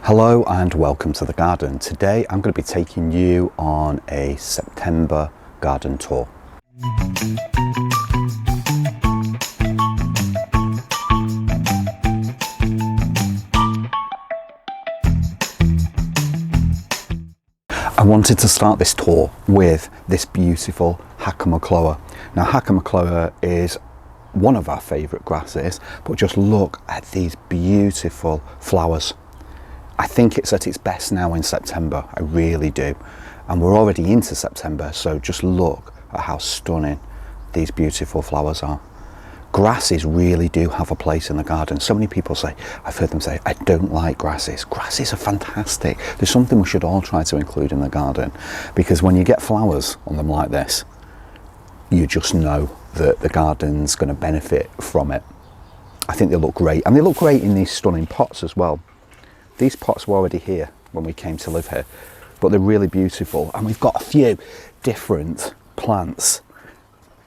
Hello and welcome to the garden. Today I'm going to be taking you on a September garden tour. I wanted to start this tour with this beautiful Hakonechloa. Now Hakonechloa is one of our favourite grasses, but just look at these beautiful flowers. I think it's at its best now in September, I really do. And we're already into September, so just look at how stunning these beautiful flowers are. Grasses really do have a place in the garden. So many people say, I've heard them say, I don't like grasses. Grasses are fantastic. There's something we should all try to include in the garden, because when you get flowers on them like this, you just know that the garden's going to benefit from it. I think they look great, and they look great in these stunning pots as well. These pots were already here when we came to live here, but they're really beautiful, and we've got a few different plants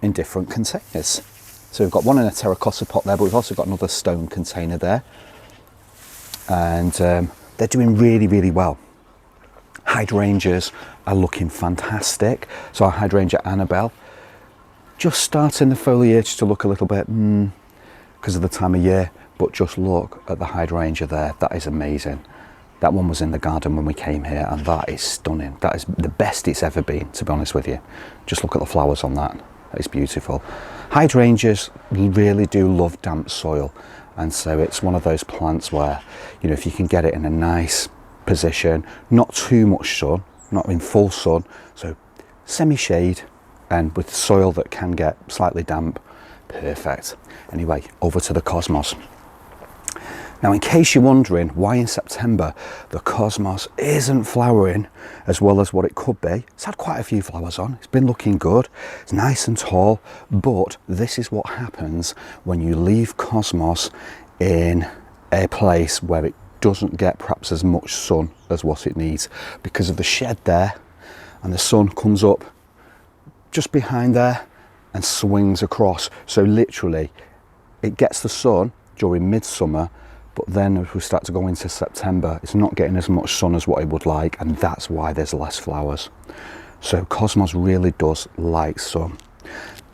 in different containers. So we've got one in a terracotta pot there, but we've also got another stone container there, and they're doing really well. Hydrangeas are looking fantastic. So our hydrangea Annabelle just starting the foliage to look a little bit because of the time of year. But just look at the hydrangea there, that is amazing. That one was in the garden when we came here, and that is stunning. That is the best it's ever been, to be honest with you. Just look at the flowers on that, that is beautiful. Hydrangeas really do love damp soil, and so it's one of those plants where, you know, if you can get it in a nice position, not too much sun, not in full sun, so semi-shade, and with soil that can get slightly damp, perfect. Anyway, over to the cosmos. Now, in case you're wondering why in September the cosmos isn't flowering as well as what it could be, it's had quite a few flowers on, it's been looking good, it's nice and tall, but this is what happens when you leave cosmos in a place where it doesn't get perhaps as much sun as what it needs, because of the shed there, and the sun comes up just behind there and swings across. So literally it gets the sun during midsummer, but then as we start to go into September, it's not getting as much sun as what it would like, and that's why there's less flowers. So cosmos really does like sun.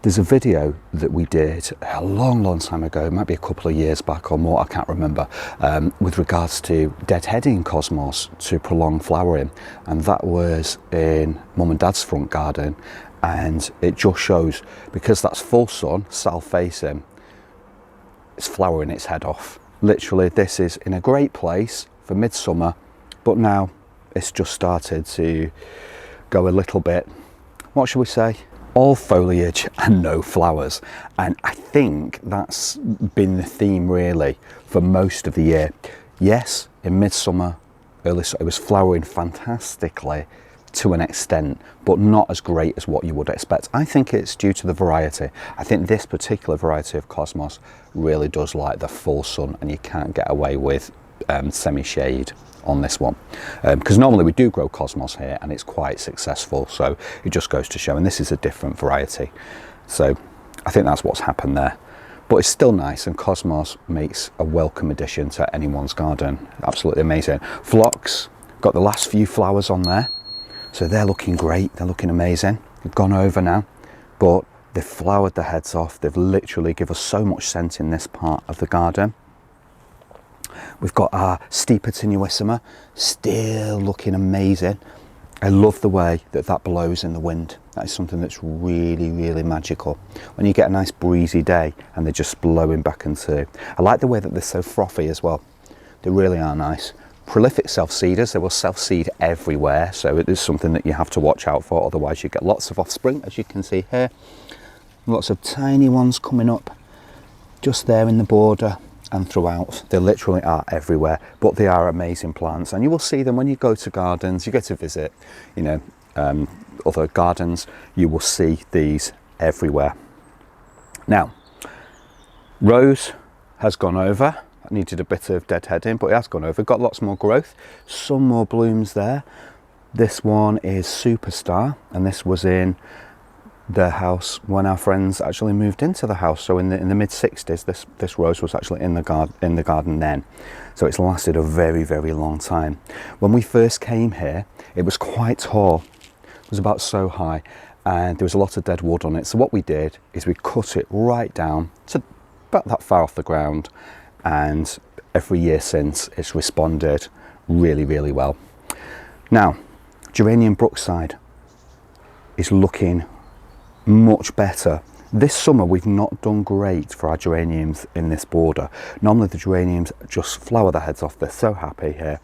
There's a video that we did a long time ago, it might be a couple of years back or more, I can't remember, with regards to deadheading cosmos to prolong flowering, and that was in Mum and Dad's front garden, and it just shows, because that's full sun, south facing, it's flowering its head off. Literally, this is in a great place for midsummer, but now it's just started to go a little bit, what shall we say, all foliage and no flowers. And I think that's been the theme really for most of the year. Yes, in midsummer, early, it was flowering fantastically to an extent, but not as great as what you would expect. I think it's due to the variety. I think this particular variety of cosmos really does like the full sun, and you can't get away with semi-shade on this one, because normally we do grow cosmos here and it's quite successful, so it just goes to show, and this is a different variety. So I think that's what's happened there, but it's still nice, and cosmos makes a welcome addition to anyone's garden. Absolutely amazing. Phlox got the last few flowers on there, so they're looking great, they're looking amazing. They've gone over now, but they've flowered their heads off. They've literally given us so much scent in this part of the garden. We've got our Steepa tenuissima, still looking amazing. I love the way that that blows in the wind. That is something that's really magical. When you get a nice breezy day and they're just blowing back and through. I like the way that they're so frothy as well. They really are nice. Prolific self-seeders, they will self-seed everywhere, so it is something that you have to watch out for, otherwise you get lots of offspring, as you can see here. Lots of tiny ones coming up just there in the border and throughout. They literally are everywhere, but they are amazing plants, and you will see them when you go to gardens, you go to visit, you know, other gardens, you will see these everywhere. Now, Rose has gone over. I needed a bit of deadheading, but it has gone over. Got lots more growth, some more blooms there. This one is Superstar, and this was in their house when our friends actually moved into the house. So in the mid 60s, this rose was actually in the garden then. So it's lasted a very, very long time. When we first came here, it was quite tall. It was about so high, and there was a lot of dead wood on it. So what we did is we cut it right down to about that far off the ground, and every year since, it's responded really, really well. Now, geranium Brookside is looking much better. This summer we've not done great for our geraniums in this border. Normally the geraniums just flower their heads off. They're so happy here.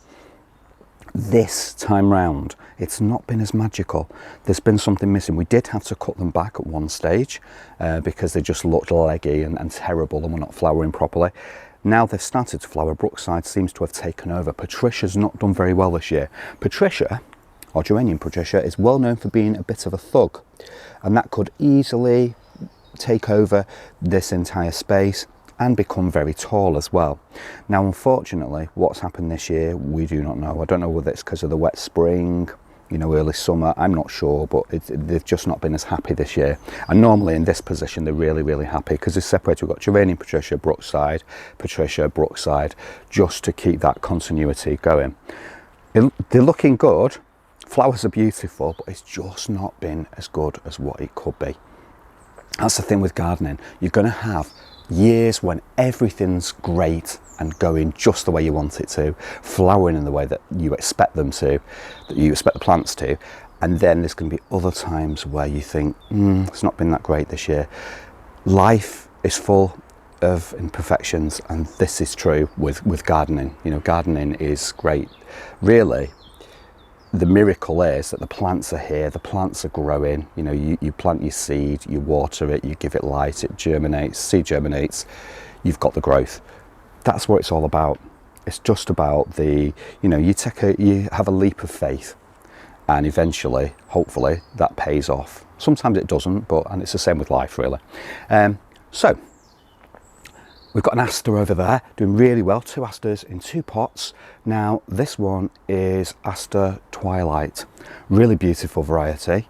This time round it's not been as magical. There's been something missing. We did have to cut them back at one stage because they just looked leggy and terrible and were not flowering properly. Now they've started to flower. Brookside seems to have taken over. Patricia's not done very well this year. Patricia, or geranium Patricia, is well known for being a bit of a thug, and that could easily take over this entire space and become very tall as well. Now unfortunately, what's happened this year, we do not know. I don't know whether it's because of the wet spring, you know, early summer, I'm not sure, but they've just not been as happy this year. And normally in this position they're really, really happy because it's separated. We've got geranium Patricia, Brookside, Patricia, Brookside, just to keep that continuity going. They're looking good. Flowers are beautiful, but it's just not been as good as what it could be. That's the thing with gardening. You're going to have years when everything's great and going just the way you want it to, flowering in the way that you expect them to, that you expect the plants to, and then there's going to be other times where you think, it's not been that great this year. Life is full of imperfections, and this is true with gardening. You know, gardening is great. Really, the miracle is that the plants are here, the plants are growing. You know, you plant your seed, you water it, you give it light, it germinates, seed germinates, you've got the growth. That's what it's all about. It's just about the, you know, you have a leap of faith, and eventually, hopefully, that pays off. Sometimes it doesn't, and it's the same with life, really. So we've got an aster over there doing really well. 2 asters in 2 pots. Now this one is Aster Twilight, really beautiful variety,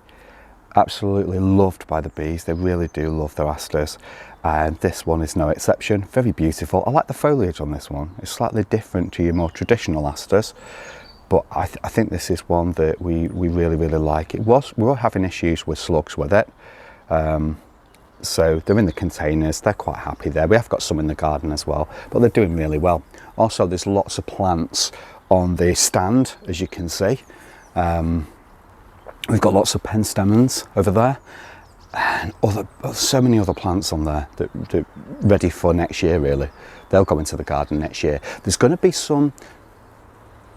absolutely loved by the bees. They really do love their asters, and this one is no exception. Very beautiful. I like the foliage on this one. It's slightly different to your more traditional asters, but I think this is one that we really, really like. We were having issues with slugs with it. So they're in the containers, they're quite happy there. We have got some in the garden as well, but they're doing really well. Also, there's lots of plants on the stand, as you can see. We've got lots of penstemons over there, and so many other plants on there that are ready for next year, really. They'll go into the garden next year. There's going to be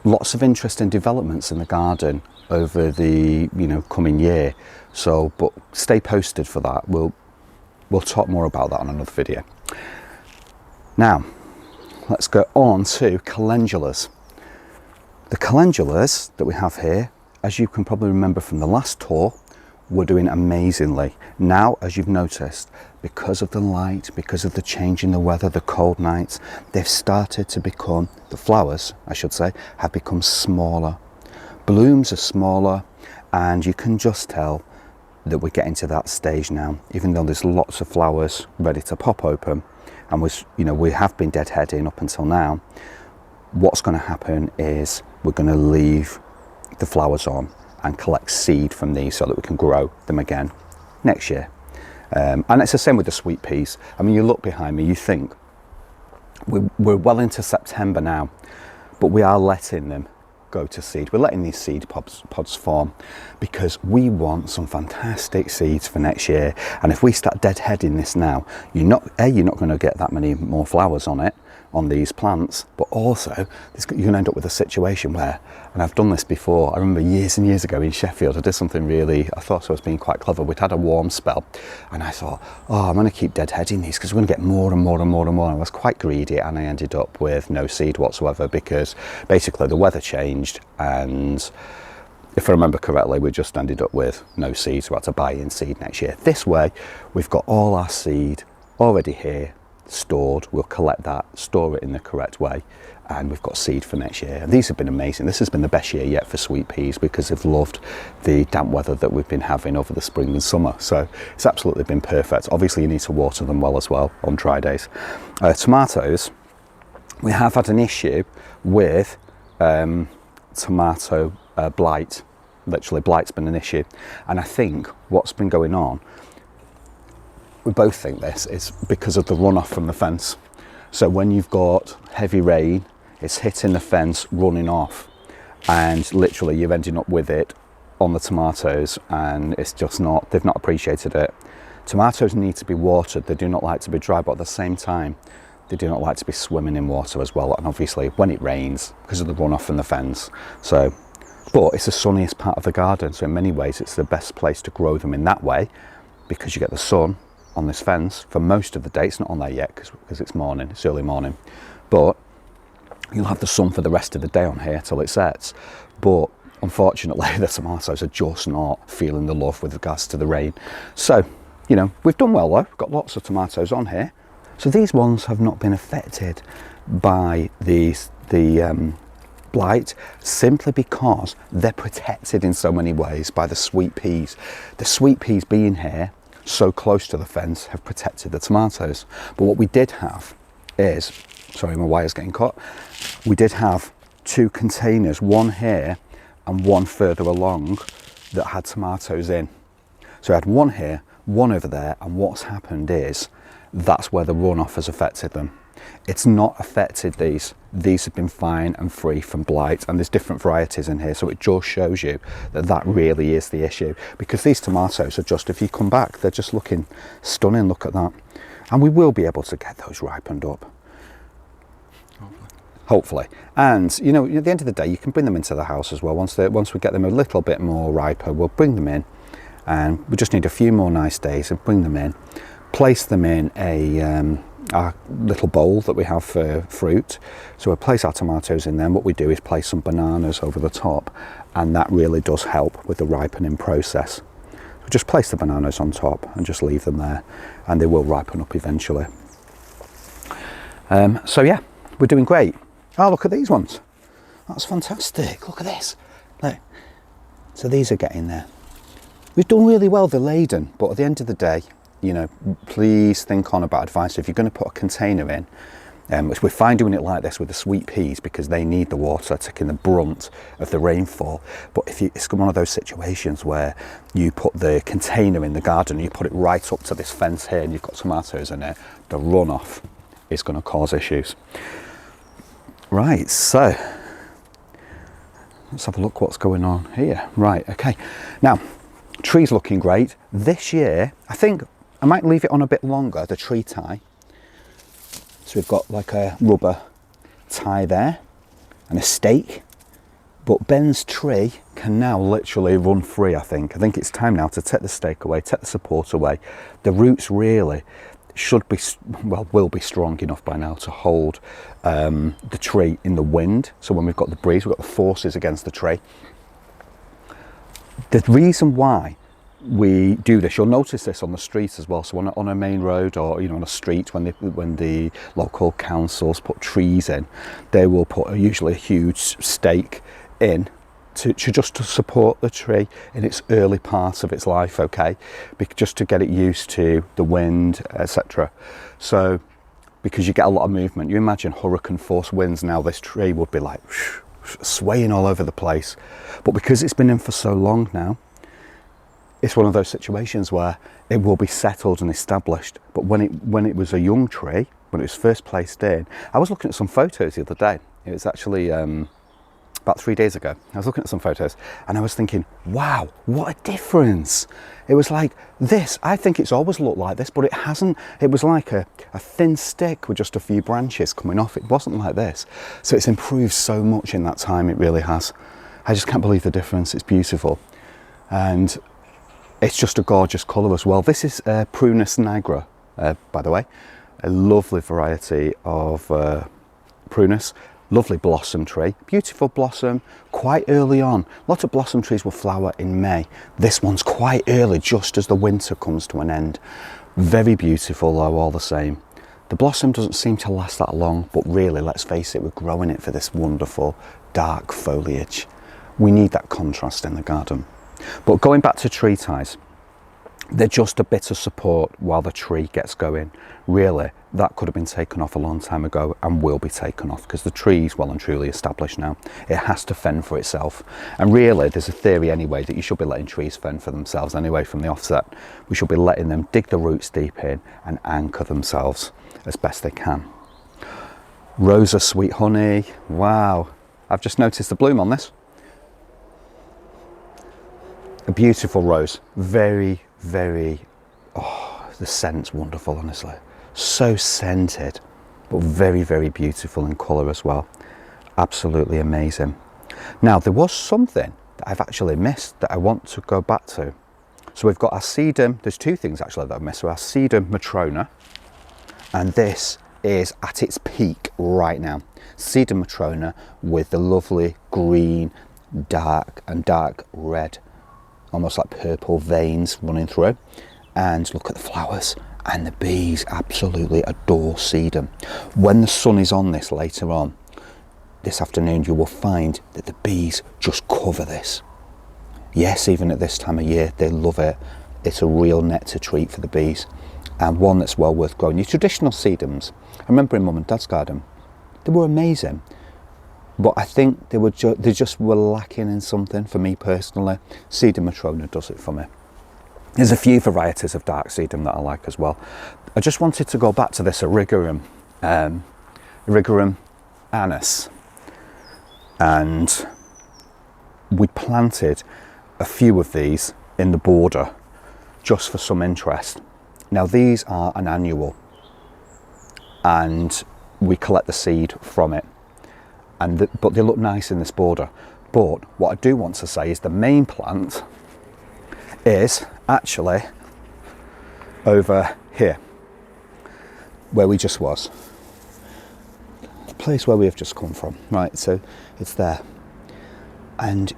lots of interesting developments in the garden over the coming year. So, but stay posted for that. We'll talk more about that on another video. Now, let's go on to calendulas. The calendulas that we have here, as you can probably remember from the last tour, were doing amazingly. Now, as you've noticed, because of the light, because of the change in the weather, the cold nights, they've started to become, the flowers, I should say, have become smaller. Blooms are smaller, and you can just tell that we're getting to that stage now, even though there's lots of flowers ready to pop open, and we have been deadheading up until now. What's going to happen is we're going to leave the flowers on and collect seed from these so that we can grow them again next year. And it's the same with the sweet peas. I mean, you look behind me, you think we're well into September now, but we are letting them go to seed. We're letting these seed pods form because we want some fantastic seeds for next year. And if we start deadheading this now, you're not going to get that many more flowers on these plants, but also you're going to end up with a situation where, and I've done this before, I remember years and years ago in Sheffield, I did something I thought I was being quite clever. We'd had a warm spell, and I thought, I'm going to keep deadheading these because we're going to get more and more and more and more. And I was quite greedy, and I ended up with no seed whatsoever because basically the weather changed, and if I remember correctly, we just ended up with no seed, so we had to buy in seed next year. This way, we've got all our seed already here, stored. We'll collect that, store it in the correct way, and we've got seed for next year. And these have been amazing. This has been the best year yet for sweet peas because they've loved the damp weather that we've been having over the spring and summer. So it's absolutely been perfect. Obviously you need to water them well as well on dry days. Tomatoes, we have had an issue with tomato blight. Literally, blight's been an issue. And I think what's been going on, we both think this, is because of the runoff from the fence. So when you've got heavy rain, it's hitting the fence, running off, and literally you're ending up with it on the tomatoes, and it's just not, they've not appreciated it. Tomatoes need to be watered. They do not like to be dry, but at the same time, they do not like to be swimming in water as well. And obviously when it rains, because of the runoff from the fence. So, but it's the sunniest part of the garden. So in many ways, it's the best place to grow them in that way, because you get the sun on this fence for most of the day. It's not on there yet because it's morning, it's early morning, but you'll have the sun for the rest of the day on here till it sets. But unfortunately the tomatoes are just not feeling the love with regards to the rain. So, you know, we've done well though. We've got lots of tomatoes on here. So these ones have not been affected by the blight, simply because they're protected in so many ways by the sweet peas. The sweet peas being here so close to the fence have protected the tomatoes. But what we did have is, sorry, my wire's getting caught. We did have two containers, one here and one further along, that had tomatoes in. So I had one here, one over there, and what's happened is that's where the runoff has affected them. It's not affected these. These have been fine and free from blight, and there's different varieties in here, so it just shows you that that really is the issue. Because these tomatoes are just, if you come back, they're just looking stunning. Look at that. And we will be able to get those ripened up. Hopefully. And you know, at the end of the day, you can bring them into the house as well. Once we get them a little bit more riper, we'll bring them in, and we just need a few more nice days and bring them in, place them in our little bowl that we have for fruit. So we'll place our tomatoes in there, and what we do is place some bananas over the top, and that really does help with the ripening process. So just place the bananas on top and just leave them there, and they will ripen up eventually. So yeah, we're doing great. Oh, look at these ones. That's fantastic. Look at this. Look. So these are getting there. We've done really well, they're laden, but at the end of the day, you know, please think on about advice. If you're going to put a container in, which we're fine doing it like this with the sweet peas because they need the water, taking the brunt of the rainfall. But if it's one of those situations where you put the container in the garden and you put it right up to this fence here and you've got tomatoes in it, the runoff is going to cause issues. Right, so let's have a look what's going on here. Right, okay. Now, tree's looking great. This year, I think I might leave it on a bit longer, the tree tie. So we've got like a rubber tie there and a stake. But Ben's tree can now literally run free, I think. I think it's time now to take the stake away, take the support away. The roots really should be, well, will be strong enough by now to hold the tree in the wind. So when we've got the breeze, we've got the forces against the tree. The reason why we do this, you'll notice this on the street as well. So on a main road, or you know, on a street, when the local councils put trees in, they will put usually a huge stake in just to support the tree in its early part of its life, okay, just to get it used to the wind, etc. So because you get a lot of movement, you imagine hurricane force winds, now this tree would be like swaying all over the place. But because it's been in for so long now, it's one of those situations where it will be settled and established. But when it was a young tree, when it was first placed in, I was looking at some photos the other day. It was actually about 3 days ago. I was looking at some photos and I was thinking, wow, what a difference. It was like this. I think it's always looked like this, but it hasn't. It was like a thin stick with just a few branches coming off. It wasn't like this. So it's improved so much in that time. It really has. I just can't believe the difference. It's beautiful. And it's just a gorgeous colour as well. This is Prunus Nigra, by the way. A lovely variety of Prunus. Lovely blossom tree, beautiful blossom, quite early on. Lots of blossom trees will flower in May. This one's quite early, just as the winter comes to an end. Very beautiful though, all the same. The blossom doesn't seem to last that long, but really, let's face it, we're growing it for this wonderful dark foliage. We need that contrast in the garden. But going back to tree ties, they're just a bit of support while the tree gets going. Really, that could have been taken off a long time ago and will be taken off because the tree's well and truly established now. It has to fend for itself. And really, there's a theory anyway that you should be letting trees fend for themselves anyway from the offset. We should be letting them dig the roots deep in and anchor themselves as best they can. Rosa Sweet Honey, wow. I've just noticed the bloom on this. A beautiful rose, very, oh, the scent's wonderful, honestly. So scented, but very, very beautiful in colour as well. Absolutely amazing. Now, there was something that I've actually missed that I want to go back to. So we've got our Sedum, there's two things actually that I've missed. So our Sedum Matrona, and this is at its peak right now. Sedum Matrona with the lovely green, dark red, almost like purple veins running through. And look at the flowers, and the bees absolutely adore sedum. When the sun is on this later on this afternoon, you will find that the bees just cover this. Yes, even at this time of year, they love it. It's a real nectar treat for the bees, and one that's well worth growing. Your traditional sedums, I remember in Mum and Dad's garden, they were amazing. But I think they just were lacking in something for me personally. Sedum Matrona does it for me. There's a few varieties of dark sedum that I like as well. I just wanted to go back to this Erigeron, Erigeron annuus. And we planted a few of these in the border just for some interest. Now these are an annual and we collect the seed from it. But they look nice in this border. But what I do want to say is the main plant is actually over here, where we just was. The place where we have just come from, right? So it's there. And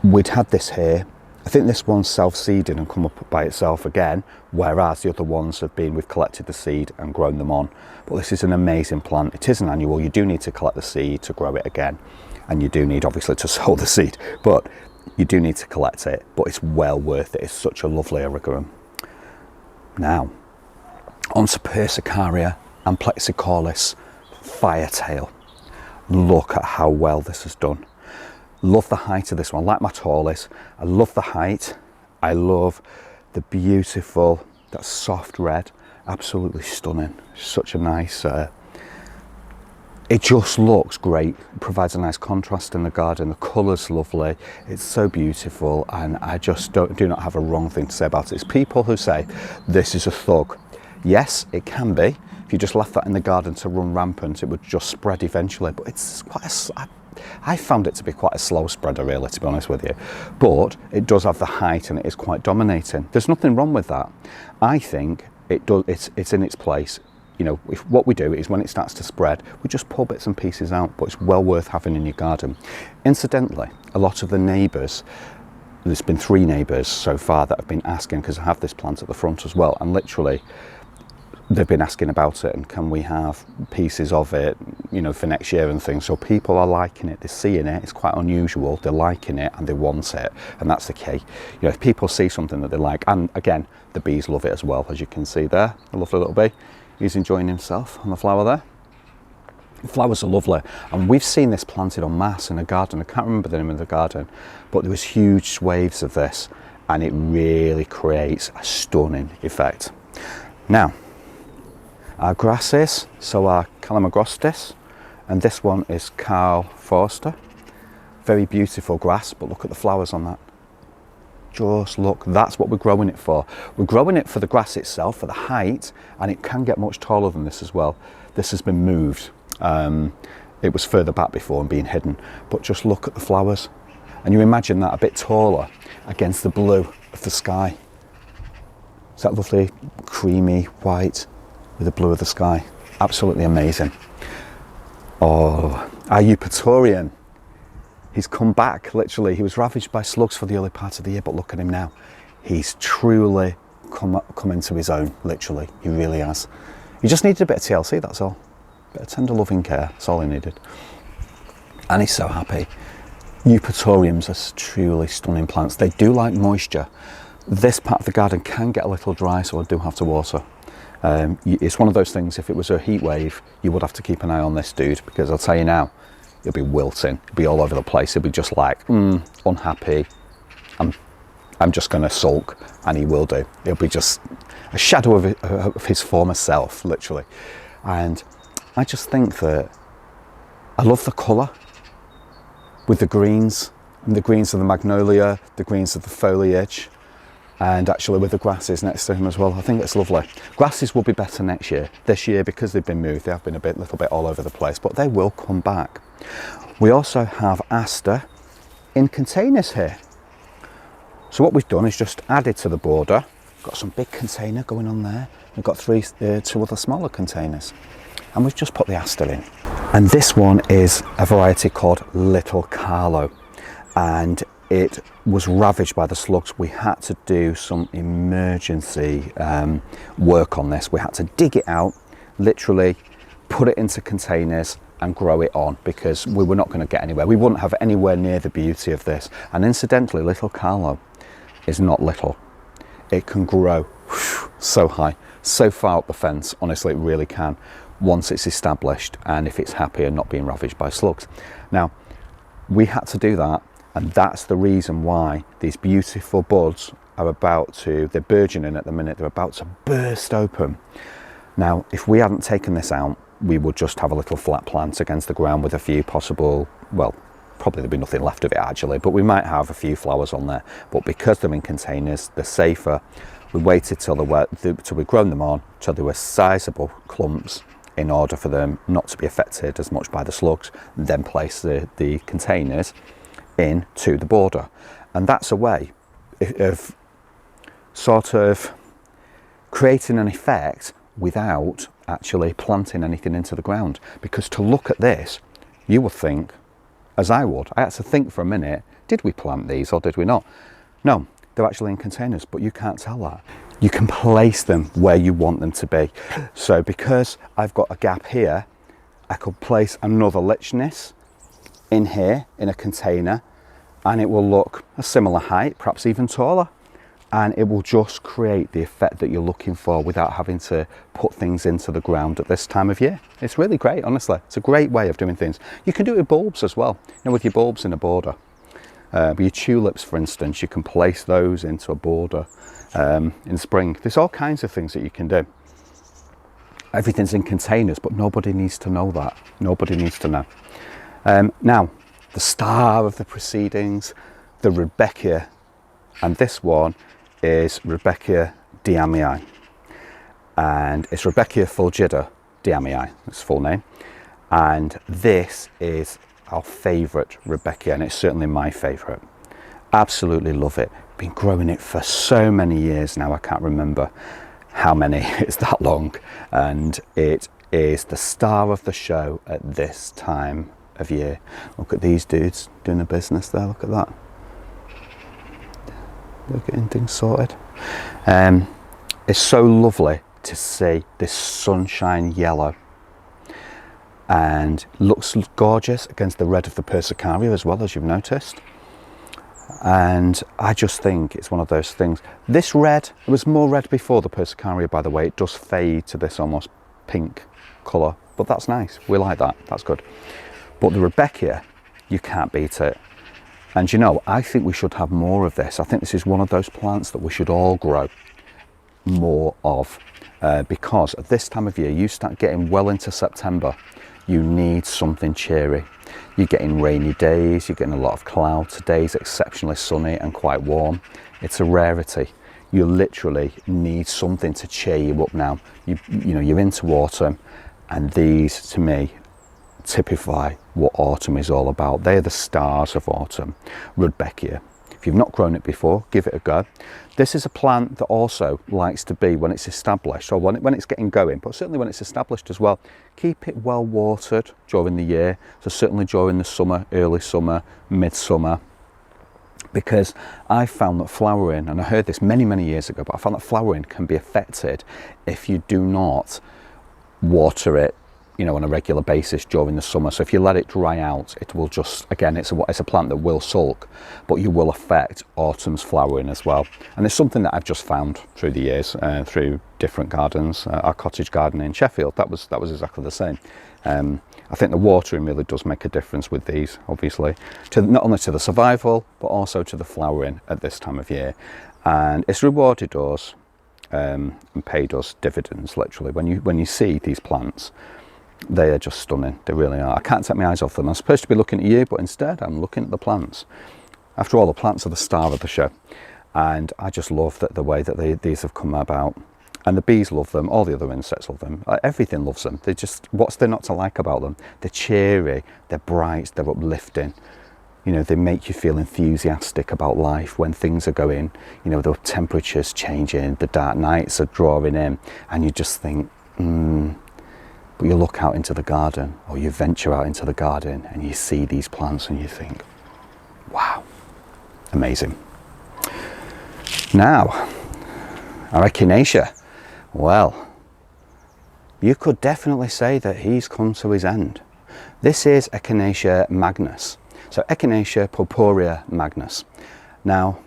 we'd had this here. I think this one's self-seeded and come up by itself again, whereas the other ones have been, we've collected the seed and grown them on. But this is an amazing plant. It is an annual. You do need to collect the seed to grow it again. And you do need, obviously, to sow the seed. But you do need to collect it. But it's well worth it. It's such a lovely Erigeron. Now, on to Persicaria, amplexicaulis, Firetail. Look at how well this has done. Love the height of this one, like my tallest. I love the height. I love the beautiful, that soft red, absolutely stunning. Such a nice, it just looks great. It provides a nice contrast in the garden. The colour's lovely. It's so beautiful, and I just do not have a wrong thing to say about it. It's people who say this is a thug. Yes, it can be. If you just left that in the garden to run rampant, it would just spread eventually. But it's quite I found it to be quite a slow spreader, really, to be honest with you. But it does have the height and it is quite dominating. There's nothing wrong with that. I think it's in its place. You know, what we do is when it starts to spread, we just pull bits and pieces out, but it's well worth having in your garden. Incidentally, a lot of the neighbours, there's been 3 neighbours so far that have been asking, because I have this plant at the front as well, and literally they've been asking about it and can we have pieces of it, you know, for next year and things. So people are liking it, they're seeing it, it's quite unusual, they're liking it and they want it, and that's the key. You know, if people see something that they like, and again, the bees love it as well, as you can see there, a lovely little bee. He's enjoying himself on the flower there. The flowers are lovely, and we've seen this planted en masse in a garden. I can't remember the name of the garden, but there was huge swathes of this, and it really creates a stunning effect. Now, our grasses, so our Calamagrostis, and this one is Karl Foerster. Very beautiful grass, but look at the flowers on that. Just look, that's what we're growing it for. We're growing it for the grass itself, for the height, and it can get much taller than this as well. This has been moved. It was further back before and being hidden, but just look at the flowers. And you imagine that a bit taller against the blue of the sky. It's that lovely creamy white with the blue of the sky. Absolutely amazing. Oh, our Eupatorium. He's come back, literally. He was ravaged by slugs for the early part of the year, but look at him now. He's truly come into his own, literally. He really has. He just needed a bit of TLC, that's all. A bit of tender loving care, that's all he needed. And he's so happy. Eupatoriums are truly stunning plants. They do like moisture. This part of the garden can get a little dry, so I do have to water. It's one of those things, if it was a heat wave, you would have to keep an eye on this dude, because I'll tell you now, he'll be wilting, he'll be all over the place, he'll be just like, unhappy, I'm just going to sulk, and he will do. He'll be just a shadow of his former self, literally. And I just think that I love the colour with the greens, and the greens of the magnolia, the greens of the foliage, and actually with the grasses next to him as well. I think it's lovely. Grasses will be better next year. This year, because they've been moved, they have been a little bit all over the place, but they will come back. We also have aster in containers here. So what we've done is just added to the border. Got some big container going on there. We've got two other smaller containers, and we've just put the aster in. And this one is a variety called Little Carlow, and it was ravaged by the slugs. We had to do some emergency work on this. We had to dig it out, literally put it into containers and grow it on, because we were not going to get anywhere. We wouldn't have anywhere near the beauty of this. And incidentally, Little Carlow is not little. It can grow so high, so far up the fence. Honestly, it really can, once it's established and if it's happy and not being ravaged by slugs. Now, we had to do that, and that's the reason why these beautiful buds are they're burgeoning at the minute, they're about to burst open. Now, if we hadn't taken this out, we would just have a little flat plant against the ground with a few possible, well, probably there'd be nothing left of it actually, but we might have a few flowers on there. But because they're in containers, they're safer. We waited till we'd grown them on, till they were sizable clumps, in order for them not to be affected as much by the slugs, and then place the containers into the border. And that's a way of sort of creating an effect without actually planting anything into the ground. Because to look at this, you would think, as I would, I had to think for a minute, did we plant these or did we not? No, they're actually in containers, but you can't tell that. You can place them where you want them to be. So because I've got a gap here, I could place another lichness in here in a container, and it will look a similar height, perhaps even taller, and it will just create the effect that you're looking for without having to put things into the ground at this time of year. It's really great, honestly. It's a great way of doing things. You can do it with bulbs as well, you know, with your bulbs in a border. With your tulips, for instance, you can place those into a border in spring. There's all kinds of things that you can do. Everything's in containers, but nobody needs to know that. Nobody needs to know. Now, the star of the proceedings, the Rudbeckia, and this one is Rudbeckia deamii, and it's Rudbeckia fulgida deamii, its full name, and this is our favourite Rudbeckia, and it's certainly my favourite. Absolutely love it. Been growing it for so many years now, I can't remember how many. It's that long, and it is the star of the show at this time of year. Look at these dudes doing the business there. Look at that. They're getting things sorted. It's so lovely to see this sunshine yellow, and looks gorgeous against the red of the Persicaria as well, as you've noticed. And I just think it's one of those things. This red, it was more red before the Persicaria, by the way. It does fade to this almost pink colour, but that's nice. We like that. That's good. But the Rudbeckia, you can't beat it. And you know, I think we should have more of this. I think this is one of those plants that we should all grow more of, because at this time of year, you start getting well into September, you need something cheery. You're getting rainy days, you're getting a lot of cloud. Today's exceptionally sunny and quite warm. It's a rarity. You literally need something to cheer you up now. You know, you're into autumn, and these, to me, typify what autumn is all about. They're the stars of autumn. Rudbeckia. If you've not grown it before, give it a go. This is a plant that also likes to be, when it's established, or when it's getting going, but certainly when it's established as well, keep it well watered during the year. So certainly during the summer, early summer, midsummer, because I found that flowering, and I heard this many, many years ago, but I found that flowering can be affected if you do not water it, you know, on a regular basis during the summer. So if you let it dry out, it will just, again, it's a plant that will sulk, but you will affect autumn's flowering as well. And it's something that I've just found through the years, through different gardens. Our cottage garden in Sheffield, that was exactly the same. I think the watering really does make a difference with these, obviously, to not only to the survival, but also to the flowering at this time of year. And it's rewarded us and paid us dividends, literally. When you see these plants, they are just stunning. They really are. I can't take my eyes off them. I'm supposed to be looking at you, but instead I'm looking at the plants. After all, the plants are the star of the show, and I just love that the way that these have come about. And the bees love them, all the other insects love them, everything loves them. They just, what's there not to like about them? They're cheery, they're bright, they're uplifting. You know, they make you feel enthusiastic about life when things are going, you know, the temperature's changing, the dark nights are drawing in, and you just think, But you look out into the garden, or you venture out into the garden, and you see these plants and you think, wow, amazing. Now, our echinacea. Well, you could definitely say that he's come to his end. This is Echinacea magnus. So Echinacea purpurea magnus. Now,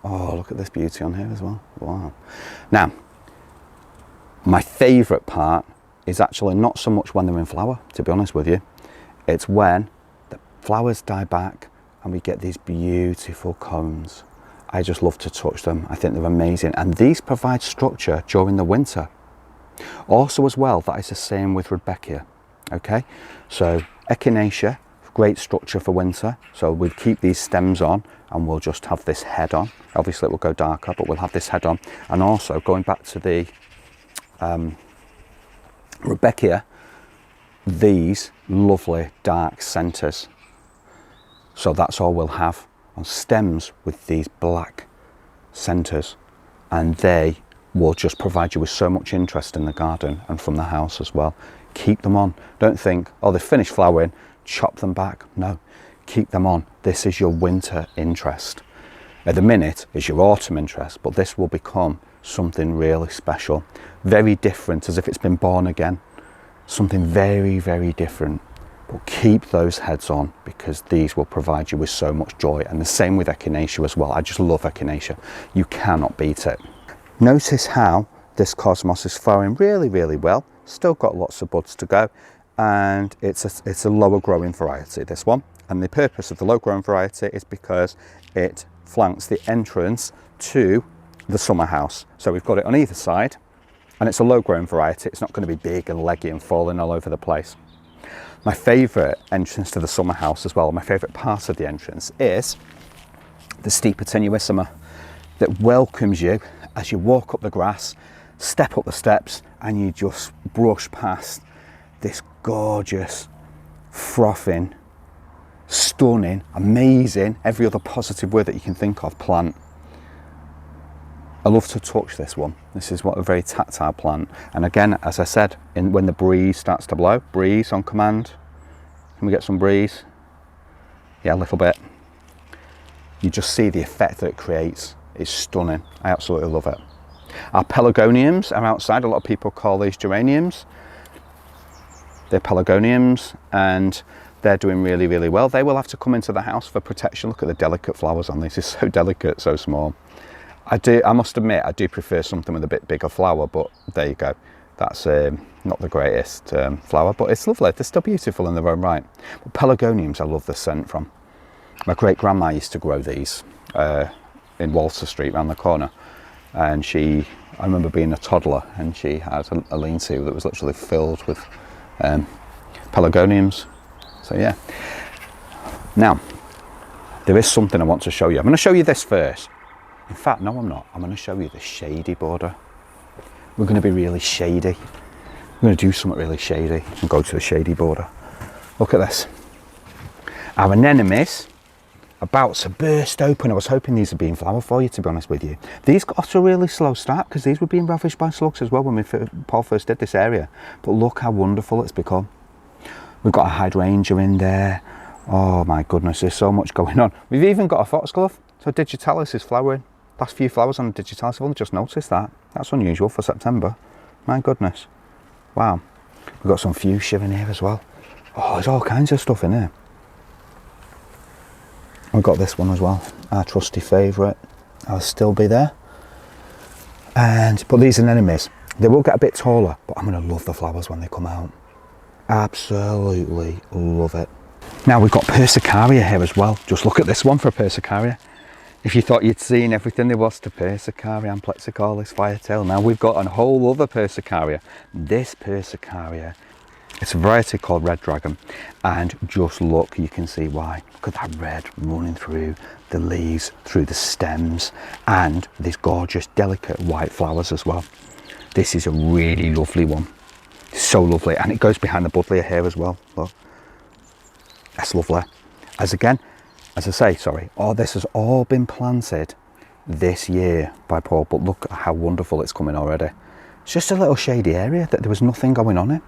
oh, look at this beauty on here as well. Wow. Now, my favourite part is actually not so much when they're in flower, to be honest with you. It's when the flowers die back and we get these beautiful cones. I just love to touch them. I think they're amazing. And these provide structure during the winter. Also as well, that is the same with Rudbeckia. Okay, so Echinacea, great structure for winter. So we'll keep these stems on and we'll just have this head on. Obviously it will go darker, but we'll have this head on. And also going back to the Rudbeckia, these lovely dark centres. So that's all we'll have on stems with these black centres, and they will just provide you with so much interest in the garden and from the house as well. Keep them on. Don't think, oh, they've finished flowering, chop them back. No, keep them on. This is your winter interest. At the minute, it's your autumn interest, but this will become something really special. Very different, as if it's been born again. Something very, very different. But keep those heads on, because these will provide you with so much joy. And the same with Echinacea as well. I just love Echinacea. You cannot beat it. Notice how this cosmos is flowering really, really well. Still got lots of buds to go. And it's a lower growing variety, this one. And the purpose of the low growing variety is because it flanks the entrance to the summer house. So we've got it on either side, and it's a low growing variety. It's not going to be big and leggy and falling all over the place. My favourite entrance to the summer house as well, my favourite part of the entrance, is the steeper tenuissima that welcomes you as you walk up the grass, step up the steps, and you just brush past this gorgeous, frothing, stunning, amazing, every other positive word that you can think of, plant. I love to touch this one. This is a very tactile plant. And again, as I said, when the breeze starts to blow, breeze on command. Can we get some breeze? Yeah, a little bit. You just see the effect that it creates. It's stunning. I absolutely love it. Our pelargoniums are outside. A lot of people call these geraniums. They're pelargoniums, and they're doing really, really well. They will have to come into the house for protection. Look at the delicate flowers on these. It's so delicate, so small. I must admit, I do prefer something with a bit bigger flower, but there you go. That's not the greatest flower, but it's lovely. They're still beautiful in their own right. But pelargoniums, I love the scent from. My great grandma used to grow these in Walter Street around the corner. And I remember being a toddler, and she had a lean-to that was literally filled with pelargoniums. So yeah. Now, there is something I want to show you. I'm going to show you this first. In fact, no, I'm not. I'm going to show you the shady border. We're going to be really shady. I'm going to do something really shady and go to the shady border. Look at this. Our anemones about to burst open. I was hoping these would be in flower for you, to be honest with you. These got a really slow start because these were being ravished by slugs as well when Paul first did this area. But look how wonderful it's become. We've got a hydrangea in there. Oh my goodness, there's so much going on. We've even got a foxglove. So digitalis is flowering. Last few flowers on digitalis, I've only just noticed that. That's unusual for September. My goodness. Wow. We've got some fuchsia in here as well. Oh, there's all kinds of stuff in here. We've got this one as well, our trusty favourite. I'll still be there. But these anemones, they will get a bit taller, but I'm going to love the flowers when they come out. Absolutely love it. Now we've got Persicaria here as well. Just look at this one for Persicaria. If you thought you'd seen everything there was to Persicaria, amplexicaulis, Firetail, now we've got a whole other Persicaria. This Persicaria, it's a variety called Red Dragon, and just look, you can see why. Look at that red running through the leaves, through the stems, and these gorgeous, delicate white flowers as well. This is a really lovely one. So lovely, and it goes behind the buddleia here as well. Look, that's lovely. As I say, sorry, this has all been planted this year by Paul, but look how wonderful it's coming already. It's just a little shady area that there was nothing going on in,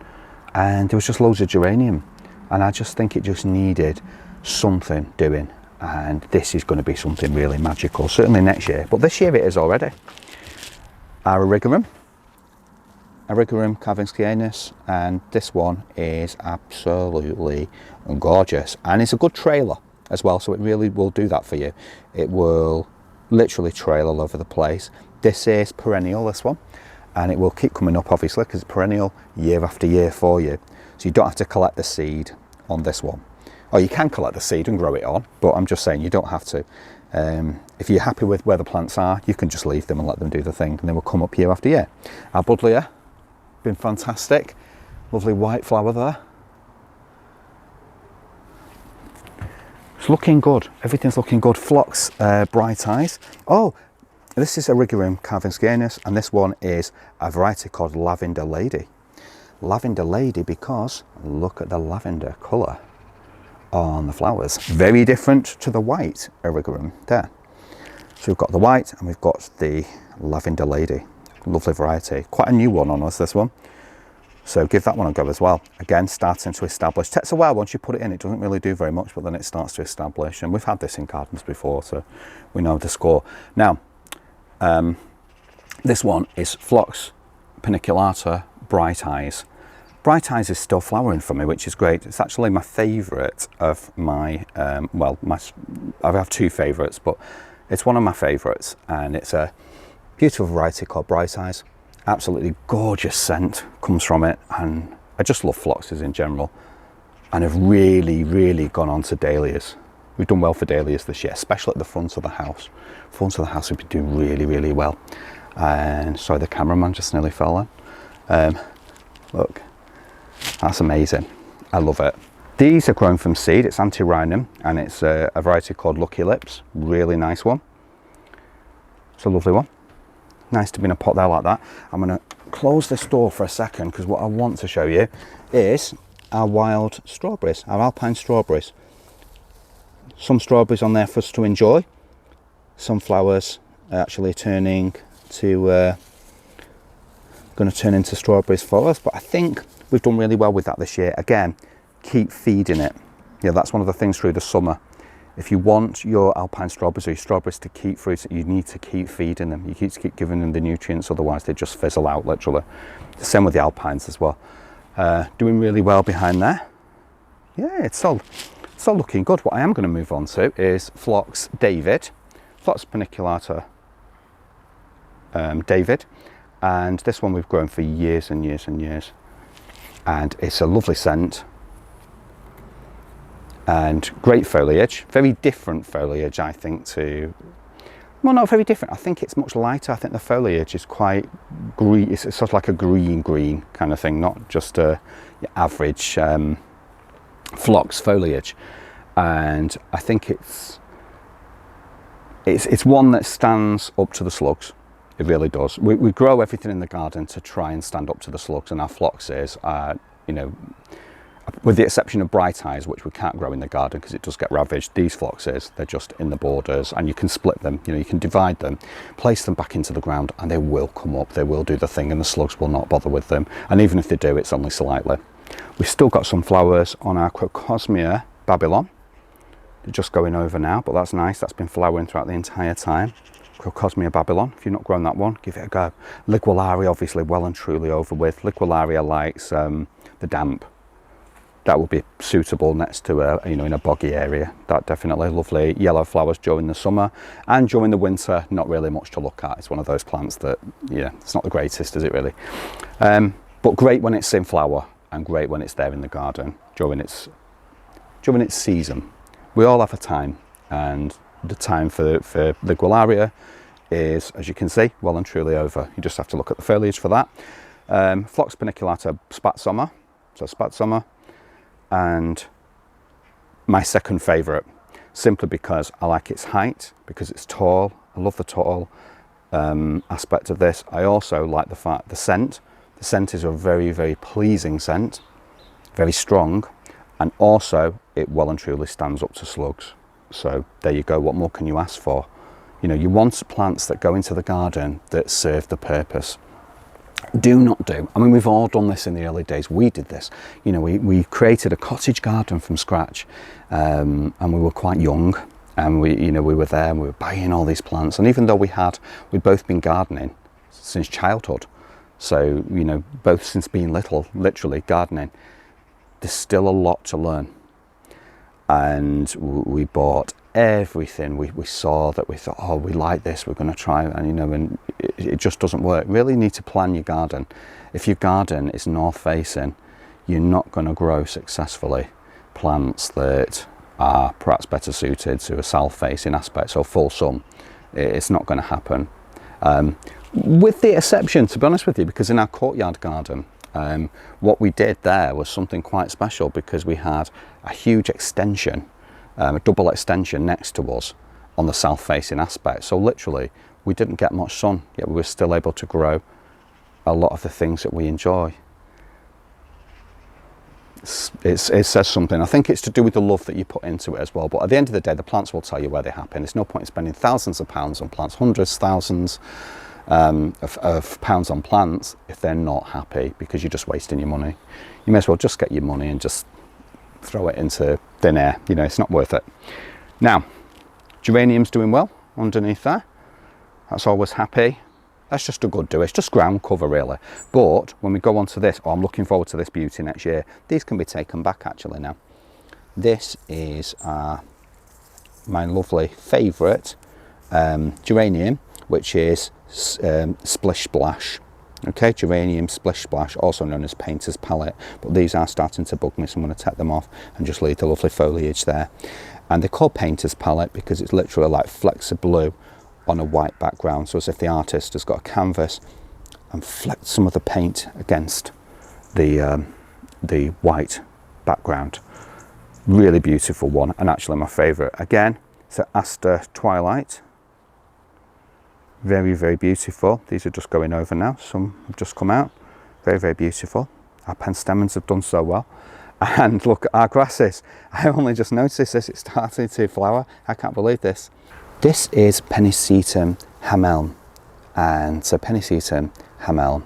and there was just loads of geranium, and I just think it just needed something doing, and this is going to be something really magical, certainly next year, but this year it is already. Our Erigeron Cavenskianus, and this one is absolutely gorgeous, and it's a good trailer as well, so it really will do that for you. It will literally trail all over the place. This is perennial, this one, and it will keep coming up obviously because it's perennial year after year for you, so you don't have to collect the seed on this one. Or you can collect the seed and grow it on, but I'm just saying you don't have to. If you're happy with where the plants are, you can just leave them and let them do the thing, and they will come up year after year. Our buddleia, been fantastic. Lovely white flower there. It's looking good. Everything's looking good. Phlox, bright eyes. Oh, this is Erigeron Cavenskianus, and this one is a variety called Lavender Lady. Lavender Lady because look at the lavender colour on the flowers. Very different to the white Erigeron there. So we've got the white and we've got the Lavender Lady. Lovely variety. Quite a new one on us, this one. So give that one a go as well. Again, starting to establish. Takes a while once you put it in. It doesn't really do very much, but then it starts to establish. And we've had this in gardens before, so we know the score. Now, this one is Phlox paniculata Bright Eyes. Bright Eyes is still flowering for me, which is great. It's actually my favourite of my, I have two favourites, but it's one of my favourites, and it's a beautiful variety called Bright Eyes. Absolutely gorgeous scent comes from it, and I just love phloxes in general, and have really gone on to dahlias. We've done well for dahlias this year, especially at the front of the house. Front of the house we've been doing really well. And sorry, the cameraman just nearly fell in. Look, that's amazing. I love it. These are grown from seed. It's antirrhinum, and it's a variety called Lucky Lips. Really nice one. It's a lovely one. Nice to be in a pot there like that. I'm going to close this door for a second because what I want to show you is our wild strawberries, our alpine strawberries. Some strawberries on there for us to enjoy. Some flowers are actually turning to, going to turn into strawberries for us, but I think we've done really well with that this year. Again, keep feeding it. Yeah, that's one of the things through the summer. If you want your alpine strawberries or your strawberries to keep fruit, you need to keep feeding them. You need to keep giving them the nutrients, otherwise they just fizzle out literally. The same with the alpines as well. Doing really well behind there. Yeah, it's all looking good. What I am going to move on to is Phlox David, Phlox paniculata David, and this one we've grown for years and years and years, and it's a lovely scent and great foliage. Very different foliage, I think, to, well, not very different. I think it's much lighter. I think the foliage is quite green. It's sort of like a green kind of thing, not just a average phlox foliage. And I think it's one that stands up to the slugs. It really does. We grow everything in the garden to try and stand up to the slugs, and our phloxes are, you know, with the exception of Bright Eyes, which we can't grow in the garden because it does get ravaged. These phloxes, they're just in the borders, and you can split them, you know, you can divide them, place them back into the ground, and they will come up, they will do the thing, and the slugs will not bother with them. And even if they do, it's only slightly. We've still got some flowers on our Crocosmia Babylon. They're just going over now, but that's nice. That's been flowering throughout the entire time. Cosmea Babylon. If you've not grown that one, give it a go. Liquularia, obviously, well and truly over with. Liquularia likes the damp. That will be suitable next to a, you know, in a boggy area. That definitely lovely yellow flowers during the summer, and during the winter, not really much to look at. It's one of those plants that, yeah, it's not the greatest, is it really? But great when it's in flower, and great when it's there in the garden during its season. We all have a time, and the time for Liquularia is, as you can see, well and truly over. You just have to look at the foliage for that. Phlox paniculata Spatsommer, so Spatsommer, and my second favourite, simply because I like its height, because it's tall. I love the tall aspect of this. I also like the fact the scent is a very, very pleasing scent, very strong, and also it well and truly stands up to slugs. So there you go, what more can you ask for? You know, you want plants that go into the garden that serve the purpose. Do not do, I mean, we've all done this in the early days. We did this, you know, we created a cottage garden from scratch, and we were quite young, and we were there and we were buying all these plants. And even though we'd both been gardening since childhood, so, you know, both since being little, literally gardening, there's still a lot to learn. And we bought everything we saw that we thought, oh, we like this, we're going to try, and you know, and it just doesn't work. Really need to plan your garden. If your garden is north facing, you're not going to grow successfully plants that are perhaps better suited to a south facing aspect, so full sun. It's not going to happen, with the exception, to be honest with you, because in our courtyard garden, what we did there was something quite special, because we had a huge extension, a double extension next to us on the south facing aspect. So literally we didn't get much sun, yet we were still able to grow a lot of the things that we enjoy. It says something. I think it's to do with the love that you put into it as well. But at the end of the day, the plants will tell you where they happen. There's no point in spending thousands of pounds on plants, hundreds, thousands of pounds on plants if they're not happy, because you're just wasting your money. You may as well just get your money and just throw it into thin air. You know, it's not worth it. Now, geranium's doing well underneath there. That's always happy. That's just a good do. It's just ground cover really. But when we go on to this, I'm looking forward to this beauty next year. These can be taken back actually now. This is my lovely favourite geranium, which is Splish Splash. Okay, geranium Splish Splash, also known as painter's palette. But these are starting to bug me, so I'm going to take them off and just leave the lovely foliage there. And they're called painter's palette because it's literally like flecks of blue on a white background, so as if the artist has got a canvas and flecked some of the paint against the white background. Really beautiful one, and actually my favourite. Again, it's an Aster Twilight. Very, very beautiful. These are just going over now. Some have just come out. Very, very beautiful. Our penstemons have done so well. And look at our grasses. I only just noticed this. It's starting to flower. I can't believe this. This is Pennisetum Hameln. And so Pennisetum Hameln.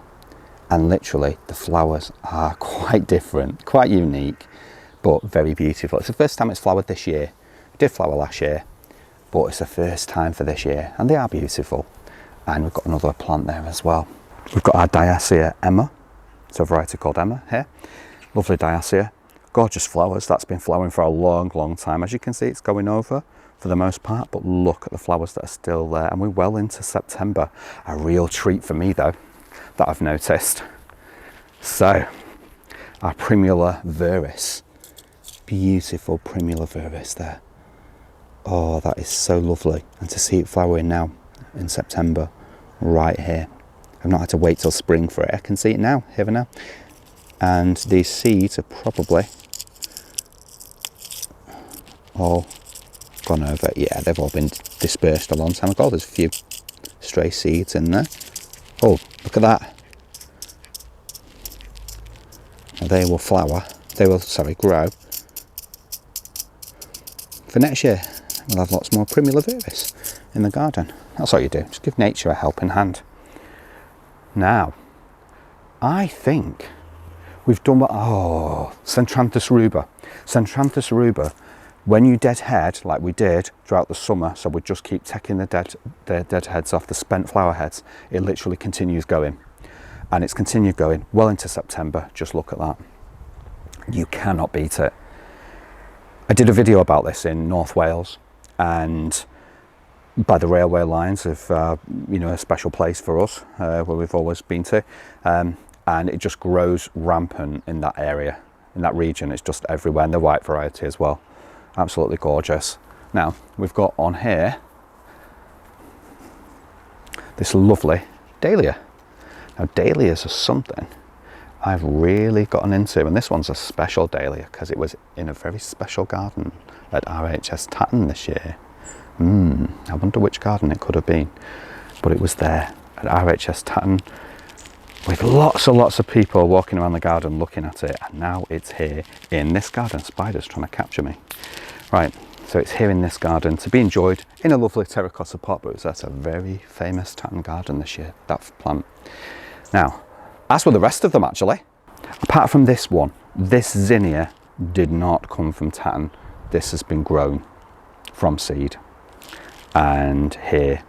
And literally the flowers are quite different, quite unique, but very beautiful. It's the first time it's flowered this year. It did flower last year, but it's the first time for this year. And they are beautiful. And we've got another plant there as well. We've got our Diacia Emma. It's a variety called Emma here. Lovely Diacia. Gorgeous flowers. That's been flowering for a long, long time. As you can see, it's going over for the most part, but look at the flowers that are still there. And we're well into September. A real treat for me though, that I've noticed. So, our Primula viris. Beautiful Primula viris there. Oh, that is so lovely. And to see it flowering now in September, right here. I've not had to wait till spring for it. I can see it now, here and now. And these seeds are probably all gone over. Yeah, they've all been dispersed a long time ago. There's a few stray seeds in there. Oh, look at that. They will flower. They will, sorry, grow for next year. We'll have lots more Primula viris in the garden. That's all you do. Just give nature a helping hand. Now, I think we've done what... Oh, Centranthus ruber. Centranthus ruber When you deadhead, like we did throughout the summer, so we just keep taking the dead heads off, the spent flower heads, it literally continues going. And it's continued going well into September. Just look at that. You cannot beat it. I did a video about this in North Wales, and by the railway lines of, you know, a special place for us, where we've always been to. And it just grows rampant in that area, in that region. It's just everywhere, and the white variety as well. Absolutely gorgeous. Now, we've got on here this lovely dahlia. Now, dahlias are something I've really gotten into, and this one's a special dahlia because it was in a very special garden at RHS Tatton this year. I wonder which garden it could have been, but it was there at RHS Tatton with lots and lots of people walking around the garden looking at it, and now it's here in this garden. Spider's trying to capture me. Right, so it's here in this garden to be enjoyed in a lovely terracotta pot, but that's a very famous Tatton garden this year, that plant. Now, as with the rest of them actually, apart from this one, this zinnia did not come from Tatton. This has been grown from seed and here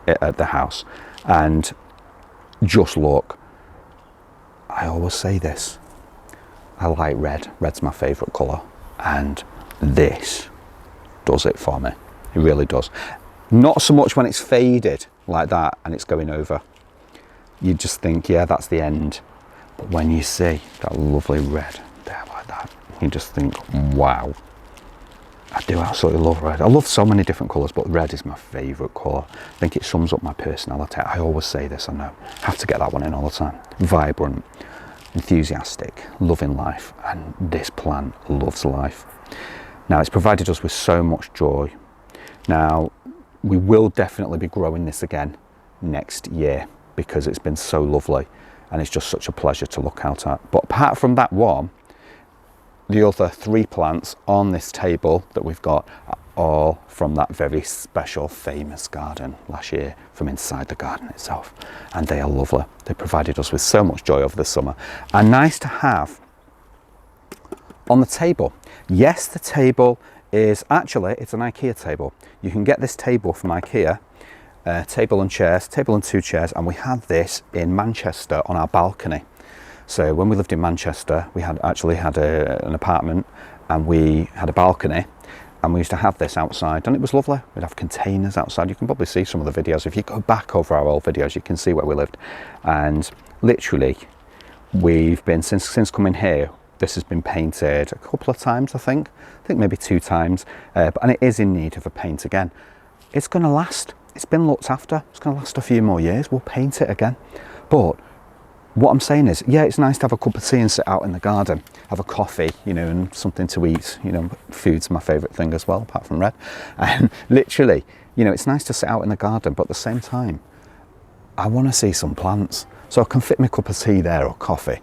at the house. And just look, I always say this, I like red. Red's my favourite colour, and this does it for me. It really does. Not so much when it's faded like that and it's going over. You just think, yeah, that's the end. But when you see that lovely red there like that, you just think, wow. I do absolutely love red. I love so many different colours, but red is my favourite colour. I think it sums up my personality. I always say this, I know. I have to get that one in all the time. Vibrant, enthusiastic, loving life, and this plant loves life. Now, it's provided us with so much joy. Now, we will definitely be growing this again next year because it's been so lovely and it's just such a pleasure to look out at. But apart from that one, the other 3 plants on this table that we've got are all from that very special, famous garden last year, from inside the garden itself. And they are lovely. They provided us with so much joy over the summer. And nice to have on the table. Yes, the table is actually, it's an IKEA table. You can get this table from IKEA, table and 2 chairs. And we had this in Manchester on our balcony. So when we lived in Manchester, we had an apartment, and we had a balcony, and we used to have this outside, and it was lovely. We'd have containers outside. You can probably see some of the videos. If you go back over our old videos, you can see where we lived. And literally, we've been, since coming here, this has been painted a couple of times, I think maybe 2 times, and it is in need of a paint again. It's going to last. It's been looked after. It's going to last a few more years. We'll paint it again. But what I'm saying is, yeah, it's nice to have a cup of tea and sit out in the garden, have a coffee, you know, and something to eat. You know, food's my favourite thing as well, apart from red. And literally, you know, it's nice to sit out in the garden, but at the same time, I want to see some plants. So I can fit my cup of tea there or coffee,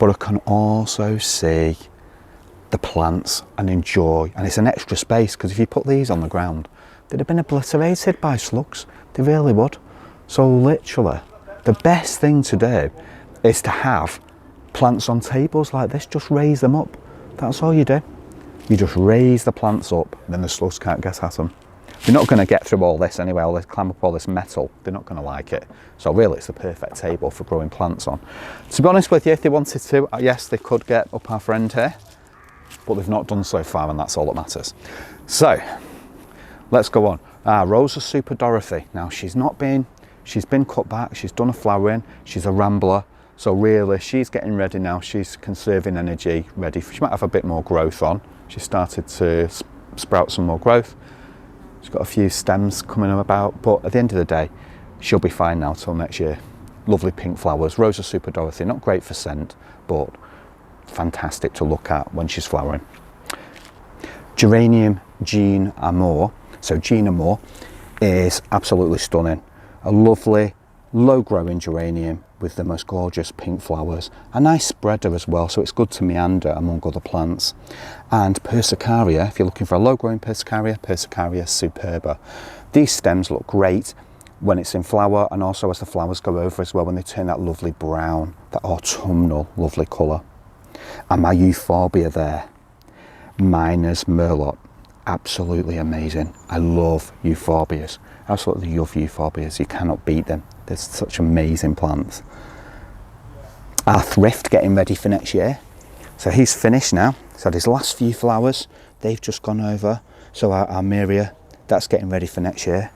but I can also see the plants and enjoy. And it's an extra space, because if you put these on the ground, they'd have been obliterated by slugs. They really would. So literally, the best thing to do is to have plants on tables like this. Just raise them up. That's all you do. You just raise the plants up, and then the slugs can't get at them. They're not going to get through all this anyway. All this, climb up all this metal. They're not going to like it. So really, it's the perfect table for growing plants on. To be honest with you, if they wanted to, yes, they could get up our friend here, but they've not done so far, and that's all that matters. So let's go on. Rosa Super Dorothy. Now, she's been cut back. She's done a flowering. She's a rambler. So really, she's getting ready now. She's conserving energy, ready. She might have a bit more growth on. She started to sprout some more growth. She's got a few stems coming about, but at the end of the day, she'll be fine now till next year. Lovely pink flowers. Rosa Super Dorothy, not great for scent, but fantastic to look at when she's flowering. Geranium Jean Amour. So Jean Amour is absolutely stunning. A lovely, low-growing geranium with the most gorgeous pink flowers. A nice spreader as well, so it's good to meander among other plants. And Persicaria, if you're looking for a low-growing Persicaria, Persicaria Superba. These stems look great when it's in flower, and also as the flowers go over as well, when they turn that lovely brown, that autumnal lovely colour. And my Euphorbia there. Miner's Merlot, absolutely amazing. I love euphorbias, absolutely love euphorbias. You cannot beat them. They're such amazing plants. Our Thrift getting ready for next year. So he's finished now. He's had his last few flowers. They've just gone over. So our Miria, that's getting ready for next year.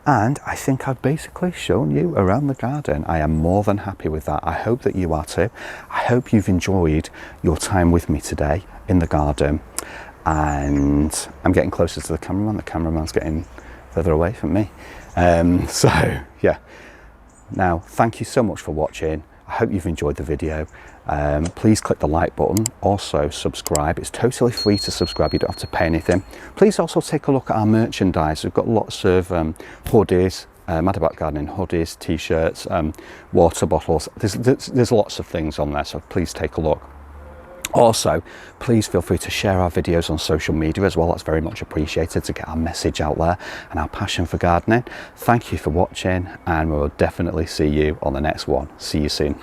And I think I've basically shown you around the garden. I am more than happy with that. I hope that you are too. I hope you've enjoyed your time with me today in the garden. And I'm getting closer to the cameraman. The cameraman's getting further away from me. So yeah. Now, thank you so much for watching. I hope you've enjoyed the video. Please click the like button. Also subscribe. It's totally free to subscribe. You don't have to pay anything. Please also take a look at our merchandise. We've got lots of hoodies, Mad About Gardening hoodies, t-shirts, water bottles. There's lots of things on there, so please take a look. Also, please feel free to share our videos on social media as well. That's very much appreciated to get our message out there and our passion for gardening. Thank you for watching, and we'll definitely see you on the next one. See you soon.